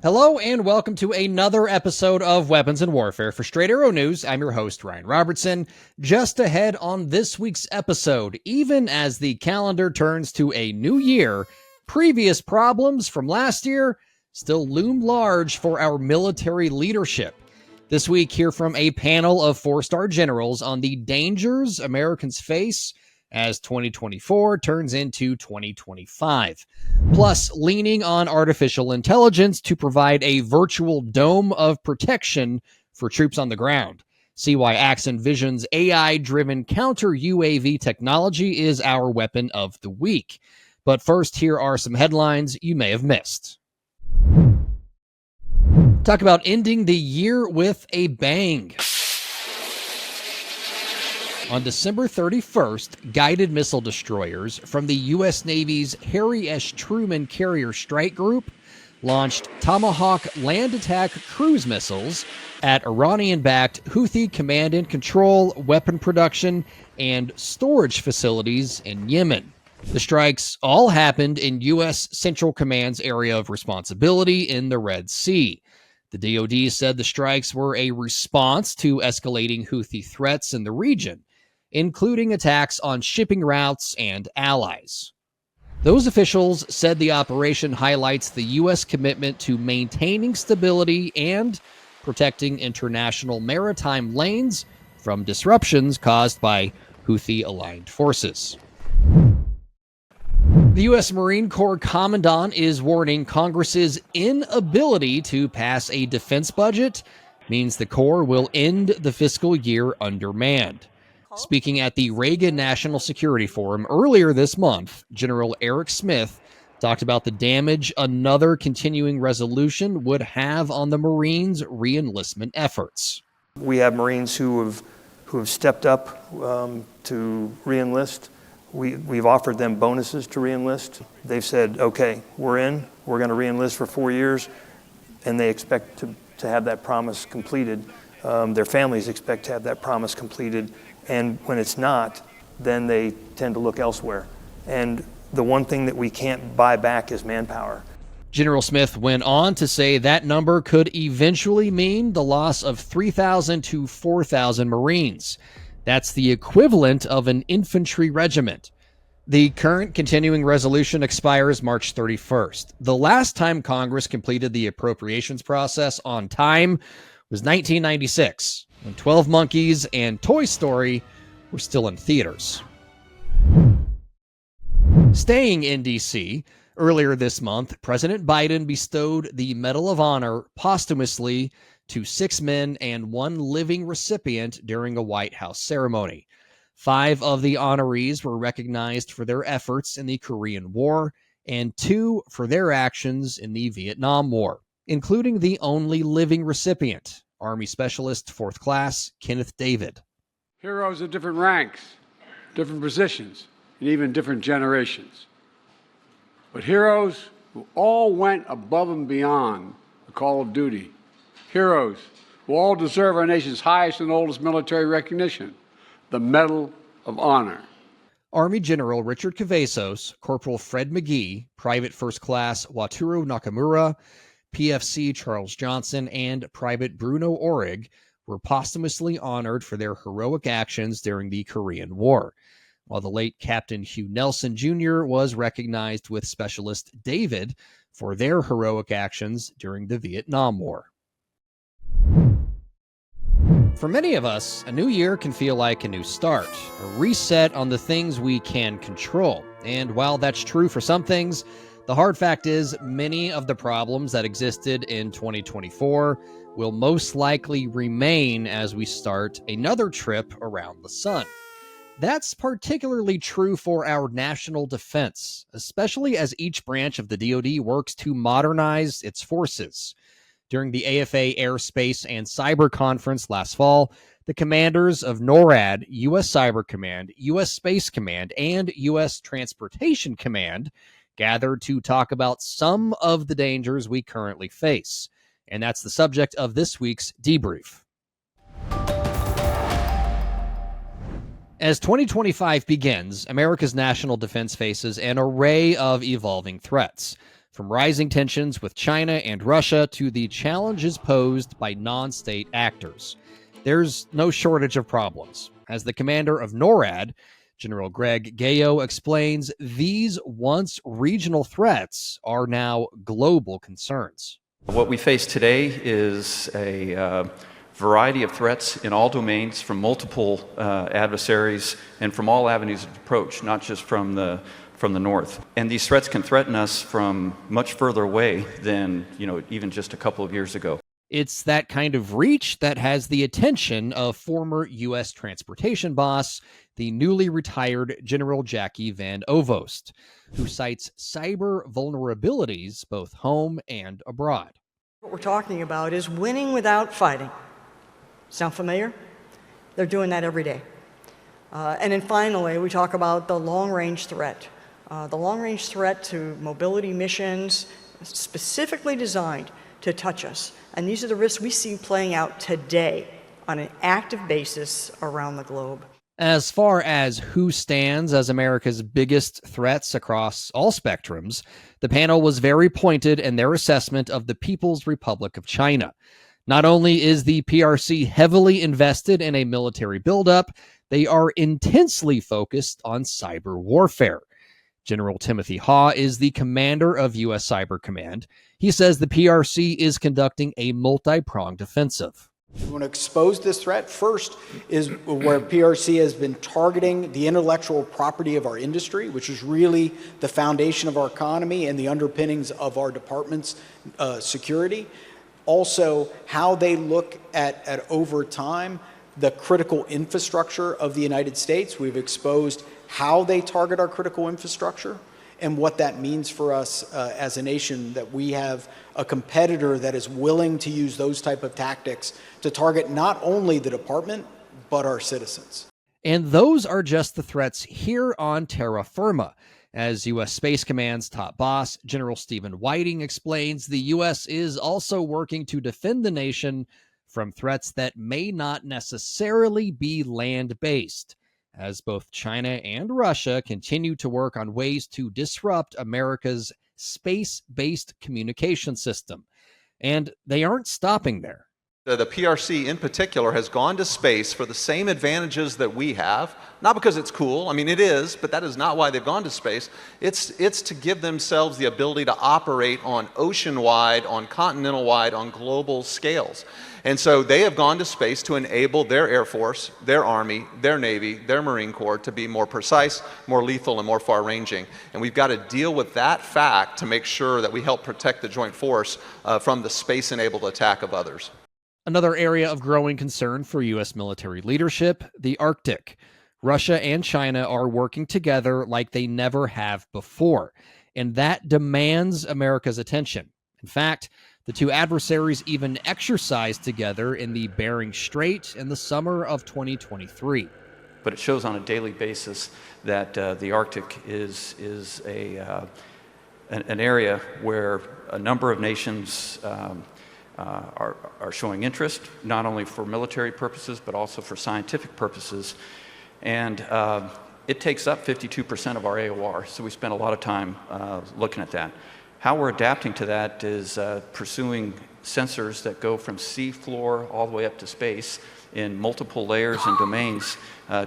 Hello and welcome to another episode of Weapons and Warfare. For Straight Arrow News, I'm your host, Ryan Robertson. Just ahead on this week's episode, even as the calendar turns to a new year, previous problems from last year still loom large for our military leadership. This week, hear from a panel of four-star generals on the dangers Americans face as 2024 turns into 2025. Plus, leaning on artificial intelligence to provide a virtual dome of protection for troops on the ground. See why Axon Vision's AI-driven counter-UAV technology is our weapon of the week. But first, here are some headlines you may have missed. Talk about ending the year with a bang. On December 31st, guided missile destroyers from the U.S. Navy's Harry S. Truman Carrier Strike Group launched Tomahawk land attack cruise missiles at Iranian-backed Houthi command and control, weapon production, and storage facilities in Yemen. The strikes all happened in U.S. Central Command's area of responsibility in the Red Sea. The DoD said the strikes were a response to escalating Houthi threats in the region, including attacks on shipping routes and allies. Those officials said the operation highlights the U.S. commitment to maintaining stability and protecting international maritime lanes from disruptions caused by Houthi-aligned forces. The U.S. Marine Corps Commandant is warning Congress's inability to pass a defense budget means the Corps will end the fiscal year undermanned. Speaking at the Reagan National Security Forum earlier this month, General Eric Smith talked about the damage another continuing resolution would have on the Marines' re-enlistment efforts. We have Marines who have stepped up to re-enlist. We've offered them bonuses to re-enlist. They've said, okay, we're in, we're going to re-enlist for 4 years, and they expect to have that promise completed. Their families expect to have that promise completed. And when it's not, then they tend to look elsewhere. And the one thing that we can't buy back is manpower. General Smith went on to say that number could eventually mean the loss of 3,000 to 4,000 Marines. That's the equivalent of an infantry regiment. The current continuing resolution expires March 31st. The last time Congress completed the appropriations process on time was 1996, when 12 Monkeys and Toy Story were still in theaters. Staying in D.C., earlier this month, President Biden bestowed the Medal of Honor posthumously to 6 men and 1 living recipient during a White House ceremony. 5 of the honorees were recognized for their efforts in the Korean War, and 2 for their actions in the Vietnam War, including the only living recipient, Army Specialist 4th Class Kenneth David. Heroes of different ranks, different positions, and even different generations. But heroes who all went above and beyond the call of duty. Heroes who all deserve our nation's highest and oldest military recognition, the Medal of Honor. Army General Richard Cavazos, Corporal Fred McGee, Private First Class Wataru Nakamura, PFC Charles Johnson, and Private Bruno Orig were posthumously honored for their heroic actions during the Korean War, while the late Captain Hugh Nelson Jr. was recognized with Specialist David for their heroic actions during the Vietnam War. For many of us, a new year can feel like a new start, a reset on the things we can control. And while that's true for some things, the hard fact is many of the problems that existed in 2024 will most likely remain as we start another trip around the sun. That's particularly true for our national defense, especially as each branch of the DoD works to modernize its forces. During the AFA Airspace and Cyber Conference last fall, the commanders of NORAD, U.S. Cyber Command, U.S. Space Command, and U.S. Transportation Command gathered to talk about some of the dangers we currently face. And that's the subject of this week's Debrief. As 2025 begins, America's national defense faces an array of evolving threats. from rising tensions with China and Russia to the challenges posed by non-state actors. There's no shortage of problems. As the commander of NORAD, General Greg Gayo explains, these once regional threats are now global concerns. What we face today is a variety of threats in all domains from multiple adversaries and from all avenues of approach, not just from the north. And these threats can threaten us from much further away than, even just a couple of years ago. It's that kind of reach that has the attention of former U.S. transportation boss, the newly retired General Jackie Van Ovost, who cites cyber vulnerabilities both home and abroad. What we're talking about is winning without fighting. Sound familiar? They're doing that every day. And then finally, we talk about the long-range threat. The long-range threat to mobility missions specifically designed to touch us. And these are the risks we see playing out today on an active basis around the globe. As far as who stands as America's biggest threats across all spectrums, the panel was very pointed in their assessment of the People's Republic of China. Not only is the PRC heavily invested in a military buildup, they are intensely focused on cyber warfare. General Timothy Ha is the commander of U.S. Cyber Command. He says the PRC is conducting a multi-pronged offensive. We want to expose this threat. First is where PRC has been targeting the intellectual property of our industry, which is really the foundation of our economy and the underpinnings of our department's security. Also, how they look at over time, the critical infrastructure of the United States. We've exposed how they target our critical infrastructure and what that means for us as a nation, that we have a competitor that is willing to use those type of tactics to target not only the department, but our citizens. And those are just the threats here on terra firma. As U.S. Space Command's top boss, General Stephen Whiting, explains, the U.S. is also working to defend the nation from threats that may not necessarily be land-based, as both China and Russia continue to work on ways to disrupt America's space-based communication system. And they aren't stopping there. The PRC in particular has gone to space for the same advantages that we have, not because it's cool, I mean it is, but that is not why they've gone to space. It's to give themselves the ability to operate on ocean-wide, on continental-wide, on global scales. And so they have gone to space to enable their Air Force, their Army, their Navy, their Marine Corps to be more precise, more lethal, and more far-ranging. And we've got to deal with that fact to make sure that we help protect the joint force from the space-enabled attack of others. Another area of growing concern for U.S. military leadership, the Arctic. Russia and China are working together like they never have before, and that demands America's attention. In fact, the two adversaries even exercised together in the Bering Strait in the summer of 2023. But it shows on a daily basis that the Arctic is an area where a number of nations are showing interest, not only for military purposes, but also for scientific purposes. And it takes up 52% of our AOR, so we spend a lot of time looking at that. How we're adapting to that is pursuing sensors that go from sea floor all the way up to space in multiple layers and domains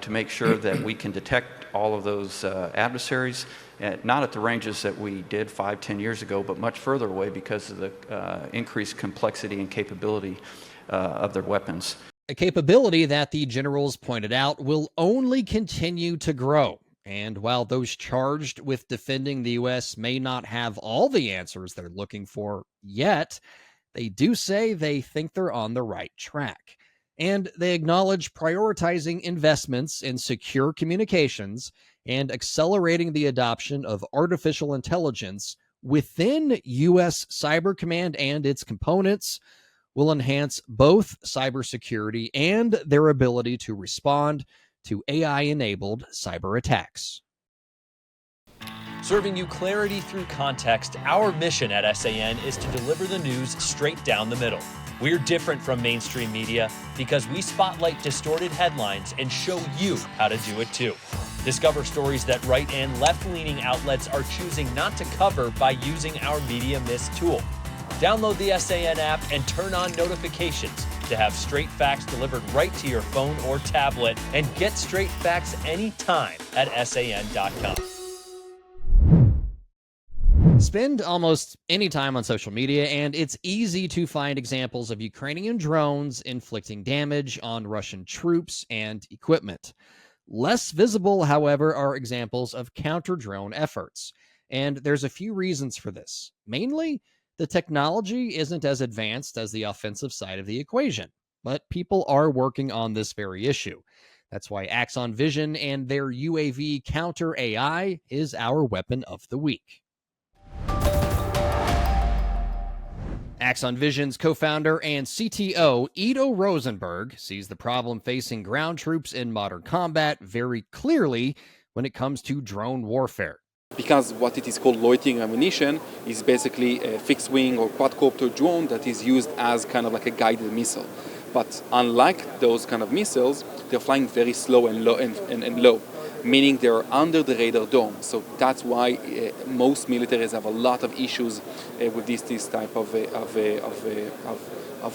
to make sure that we can detect all of those adversaries, not at the ranges that we did 5-10 years ago, but much further away because of the increased complexity and capability of their weapons. A capability that the generals pointed out will only continue to grow. And while those charged with defending the U.S. may not have all the answers they're looking for yet, they do say they think they're on the right track. And they acknowledge prioritizing investments in secure communications and accelerating the adoption of artificial intelligence within U.S. Cyber Command and its components will enhance both cybersecurity and their ability to respond to AI-enabled cyber attacks. Serving you clarity through context, our mission at SAN is to deliver the news straight down the middle. We're different from mainstream media because we spotlight distorted headlines and show you how to do it too. Discover stories that right and left-leaning outlets are choosing not to cover by using our Media Mist tool. Download the SAN app and turn on notifications to have straight facts delivered right to your phone or tablet, and get straight facts anytime at SAN.com. Spend almost any time on social media, and it's easy to find examples of Ukrainian drones inflicting damage on Russian troops and equipment. Less visible, however, are examples of counter-drone efforts, and there's a few reasons for this. Mainly, the technology isn't as advanced as the offensive side of the equation, but people are working on this very issue. That's why Axon Vision and their UAV counter AI is our weapon of the week. Axon Vision's co-founder and CTO, Ido Rosenberg, sees the problem facing ground troops in modern combat very clearly when it comes to drone warfare. Because what it is called loitering ammunition is basically a fixed-wing or quadcopter drone that is used as kind of like a guided missile. But unlike those kind of missiles, they're flying very slow and low, meaning they're under the radar dome. So that's why most militaries have a lot of issues with this type of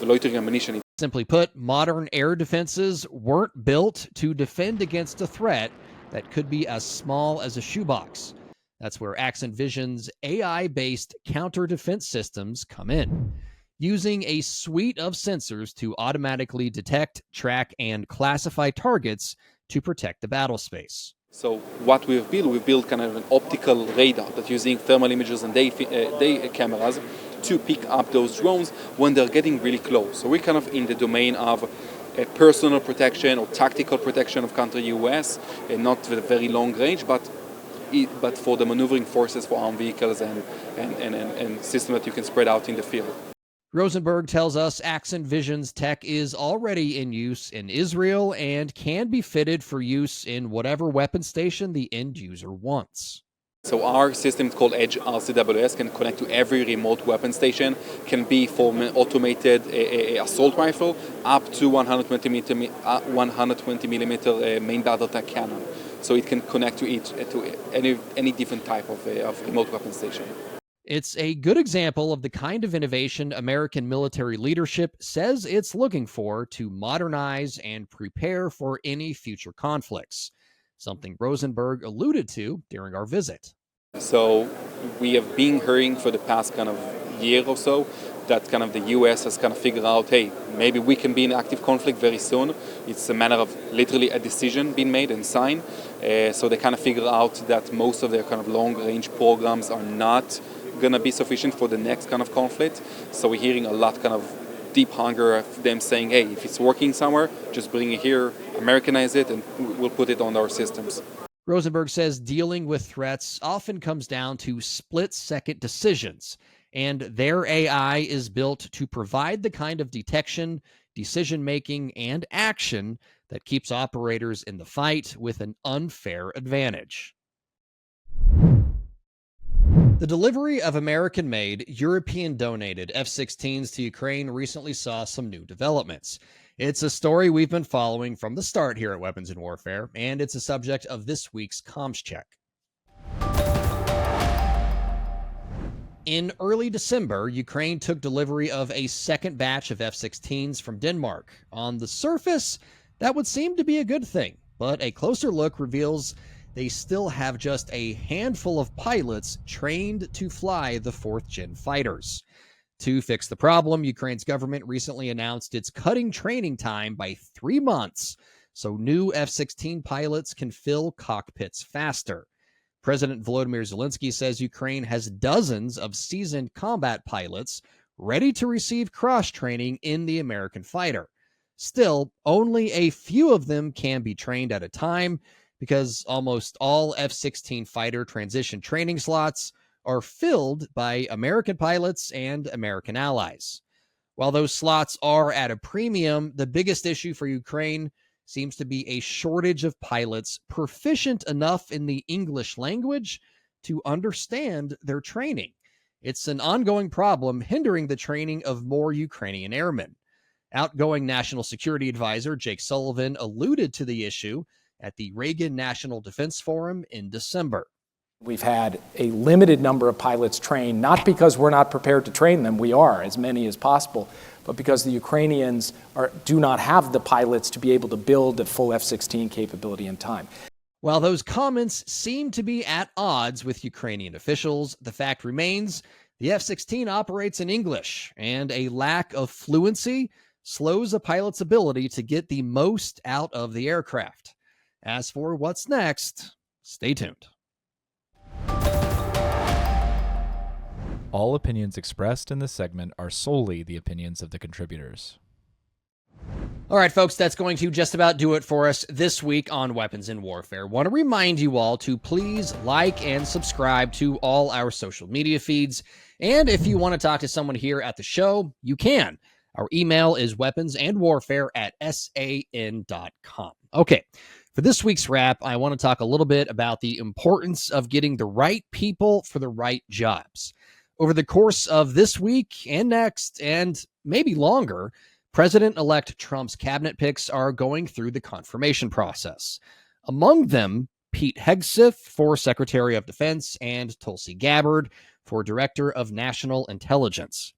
loitering ammunition. Simply put, modern air defenses weren't built to defend against a threat that could be as small as a shoebox. That's where Axon Vision's AI-based counter-defense systems come in, using a suite of sensors to automatically detect, track, and classify targets to protect the battle space. So what we've built kind of an optical radar that's using thermal imagers and day cameras to pick up those drones when they're getting really close. So we're kind of in the domain of personal protection or tactical protection of counter-UAS, and not with a very long range, but for the maneuvering forces for armed vehicles and systems that you can spread out in the field. Rosenberg tells us Axon Vision's tech is already in use in Israel and can be fitted for use in whatever weapon station the end user wants. So our system called Edge RCWS can connect to every remote weapon station, can be for an automated assault rifle up to 120 millimeter main battle tank cannon. So it can connect to any different type of remote weapon station. It's a good example of the kind of innovation American military leadership says it's looking for to modernize and prepare for any future conflicts, something Rosenberg alluded to during our visit. So we have been hearing for the past kind of year or so that kind of the US has kind of figured out, hey, maybe we can be in active conflict very soon. It's a matter of literally a decision being made and signed. So they kind of figured out that most of their kind of long-range programs are not going to be sufficient for the next kind of conflict. So we're hearing a lot kind of deep hunger of them saying, hey, if it's working somewhere, just bring it here, Americanize it, and we'll put it on our systems. Rosenberg says dealing with threats often comes down to split-second decisions, and their AI is built to provide the kind of detection, decision-making, and action that keeps operators in the fight with an unfair advantage. The delivery of American-made, European-donated F-16s to Ukraine recently saw some new developments. It's a story we've been following from the start here at Weapons in Warfare, and it's a subject of this week's Comms Check. In early December, Ukraine took delivery of a second batch of F-16s from Denmark. On the surface, that would seem to be a good thing, but a closer look reveals they still have just a handful of pilots trained to fly the fourth-gen fighters. To fix the problem, Ukraine's government recently announced it's cutting training time by 3 months so new F-16 pilots can fill cockpits faster. President Volodymyr Zelensky says Ukraine has dozens of seasoned combat pilots ready to receive cross-training in the American fighter. Still, only a few of them can be trained at a time because almost all F-16 fighter transition training slots are filled by American pilots and American allies. While those slots are at a premium, the biggest issue for Ukraine seems to be a shortage of pilots proficient enough in the English language to understand their training. It's an ongoing problem hindering the training of more Ukrainian airmen. Outgoing National Security Advisor Jake Sullivan alluded to the issue at the Reagan National Defense Forum in December. We've had a limited number of pilots trained, not because we're not prepared to train them, we are, as many as possible, but because the Ukrainians do not have the pilots to be able to build a full F-16 capability in time. While those comments seem to be at odds with Ukrainian officials, the fact remains the F-16 operates in English, and a lack of fluency slows a pilot's ability to get the most out of the aircraft. As for what's next, stay tuned. All opinions expressed in this segment are solely the opinions of the contributors. All right, folks, that's going to just about do it for us this week on Weapons in Warfare. Want to remind you all to please like and subscribe to all our social media feeds. And if you want to talk to someone here at the show, you can. Our email is weaponsandwarfare@san.com. Okay, for this week's wrap, I want to talk a little bit about the importance of getting the right people for the right jobs. Over the course of this week and next, and maybe longer, President-elect Trump's cabinet picks are going through the confirmation process. Among them, Pete Hegseth for Secretary of Defense and Tulsi Gabbard for Director of National Intelligence.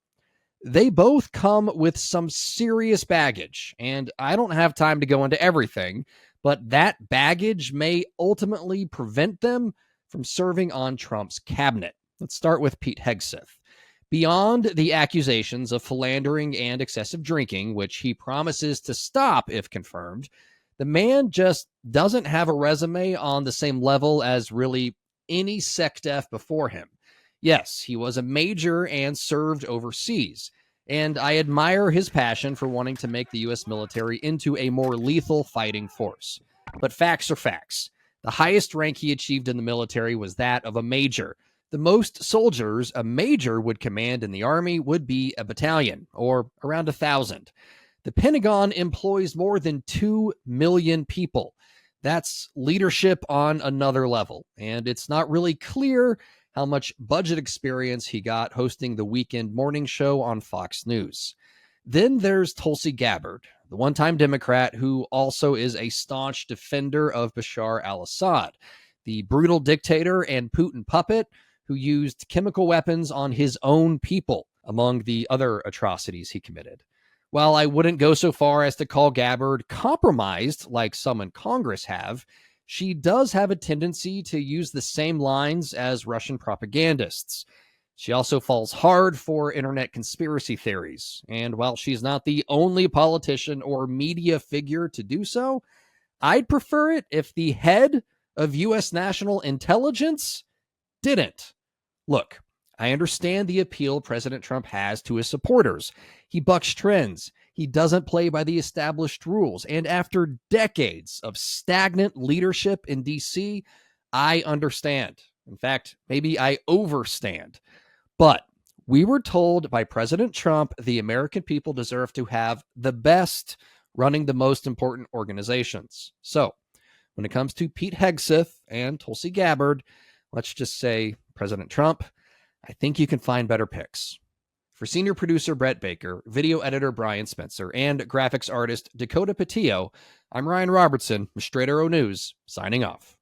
They both come with some serious baggage, and I don't have time to go into everything, but that baggage may ultimately prevent them from serving on Trump's cabinet. Let's start with Pete Hegseth. Beyond the accusations of philandering and excessive drinking, which he promises to stop if confirmed, the man just doesn't have a resume on the same level as really any SecDef before him. Yes, he was a major and served overseas, and I admire his passion for wanting to make the U.S. military into a more lethal fighting force. But facts are facts. The highest rank he achieved in the military was that of a major. The most soldiers a major would command in the Army would be a battalion, or around 1,000. The Pentagon employs more than 2 million people. That's leadership on another level, and it's not really clear how much budget experience he got hosting the weekend morning show on Fox News. Then there's Tulsi Gabbard, the one-time Democrat who also is a staunch defender of Bashar al-Assad, the brutal dictator and Putin puppet who used chemical weapons on his own people, among the other atrocities he committed. While I wouldn't go so far as to call Gabbard compromised like some in Congress have, she does have a tendency to use the same lines as Russian propagandists. She also falls hard for internet conspiracy theories, and while she's not the only politician or media figure to do so, I'd prefer it if the head of U.S. National Intelligence didn't. Look, I understand the appeal President Trump has to his supporters. He bucks trends. He doesn't play by the established rules. And after decades of stagnant leadership in D.C., I understand. In fact, maybe I overstand. But we were told by President Trump the American people deserve to have the best running the most important organizations. So when it comes to Pete Hegseth and Tulsi Gabbard, let's just say, President Trump, I think you can find better picks. For senior producer Brett Baker, video editor Brian Spencer, and graphics artist Dakota Patillo, I'm Ryan Robertson with Straight Arrow News, signing off.